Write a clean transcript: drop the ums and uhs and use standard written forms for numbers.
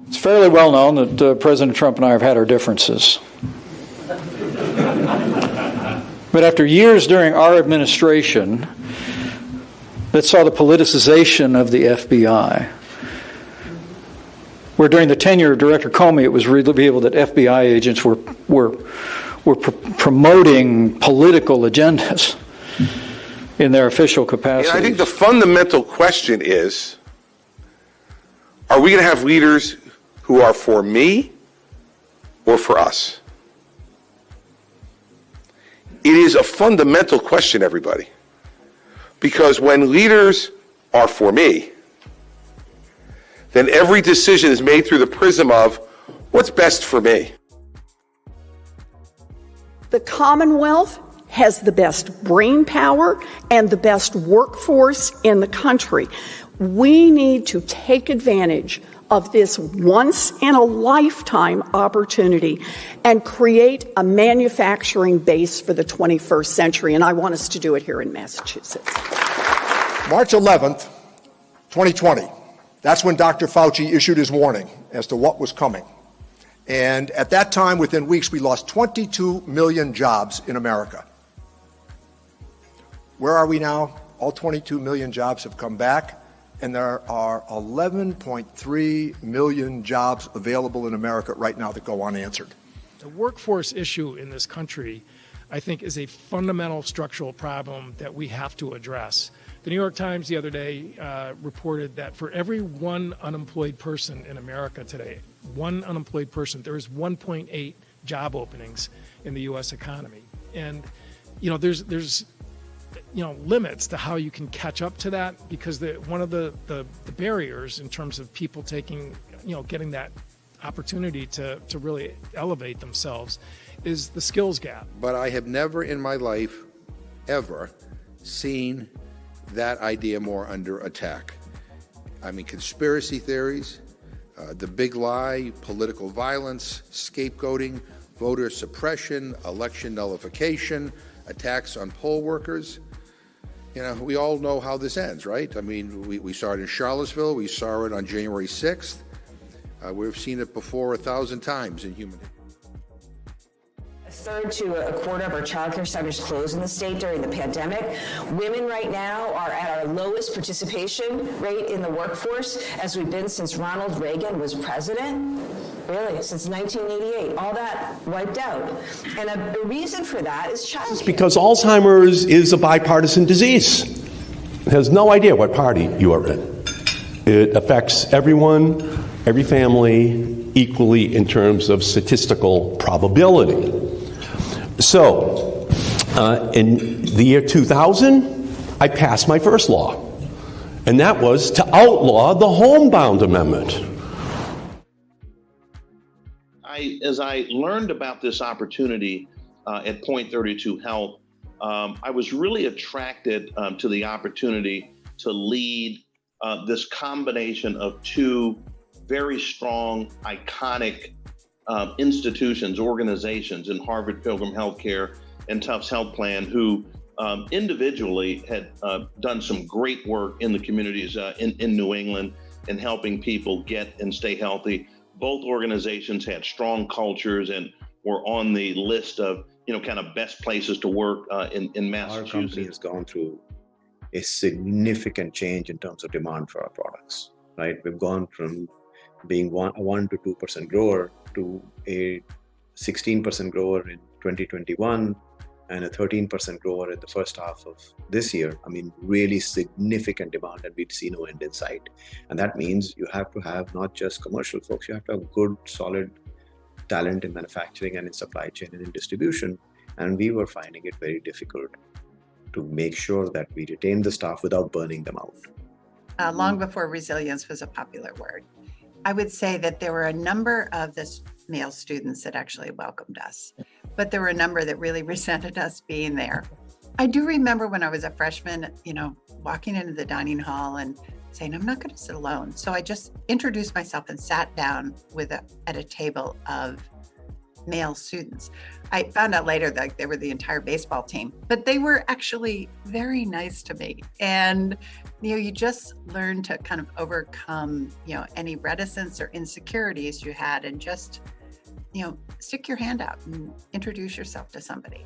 It's fairly well known that President Trump and I have had our differences. But after years during our administration that saw the politicization of the FBI, where during the tenure of Director Comey it was revealed that FBI agents were promoting political agendas in their official capacity. And I think the fundamental question is, are we going to have leaders who are for me or for us? It is a fundamental question, everybody. Because when leaders are for me, then every decision is made through the prism of what's best for me. The Commonwealth has the best brain power and the best workforce in the country. We need to take advantage of this once-in-a-lifetime opportunity and create a manufacturing base for the 21st century, and I want us to do it here in Massachusetts. March 11th, 2020, that's when Dr. Fauci issued his warning as to what was coming. And at that time, within weeks, we lost 22 million jobs in America. Where are we now? All 22 million jobs have come back. And there are 11.3 million jobs available in America right now that go unanswered. The workforce issue in this country, I think, is a fundamental structural problem that we have to address. The New York Times the other day reported that for every one unemployed person in America today, one unemployed person, there is 1.8 job openings in the U.S. economy. And, there's limits to how you can catch up to that, because one of the barriers in terms of people taking, getting that opportunity to really elevate themselves is the skills gap. But I have never in my life ever seen that idea more under attack. I mean, conspiracy theories, the big lie, political violence, scapegoating, voter suppression, election nullification, attacks on poll workers. We all know how this ends, right? I mean, we saw it in Charlottesville. We saw it on January 6th. We've seen it before 1,000 times in human history. A third to a quarter of our childcare centers closed in the state during the pandemic. Women right now are at our lowest participation rate in the workforce as we've been since Ronald Reagan was president. Really, since 1988, all that wiped out. And a reason for that is childcare. It's because Alzheimer's is a bipartisan disease. It has no idea what party you are in. It affects everyone, every family, equally in terms of statistical probability. So, in the year 2000, I passed my first law, and that was to outlaw the homebound amendment. As I learned about this opportunity at Point 32 Health, I was really attracted to the opportunity to lead this combination of two very strong, iconic institutions, organizations in Harvard Pilgrim Healthcare and Tufts Health Plan, who individually had done some great work in the communities in New England in helping people get and stay healthy. Both organizations had strong cultures and were on the list of, kind of best places to work in Massachusetts. Our company has gone through a significant change in terms of demand for our products, right? We've gone from being a 1 to 2% grower to a 16% grower in 2021 and a 13% grower in the first half of this year. I mean, really significant demand, and we'd see no end in sight. And that means you have to have not just commercial folks, you have to have good, solid talent in manufacturing and in supply chain and in distribution. And we were finding it very difficult to make sure that we retain the staff without burning them out. Long before resilience was a popular word. I would say that there were a number of the male students that actually welcomed us, but there were a number that really resented us being there. I do remember when I was a freshman, walking into the dining hall and saying, I'm not going to sit alone. So I just introduced myself and sat down at a table of male students. I found out later that they were the entire baseball team, but they were actually very nice to me. And, you just learn to kind of overcome, any reticence or insecurities you had and just, stick your hand out and introduce yourself to somebody.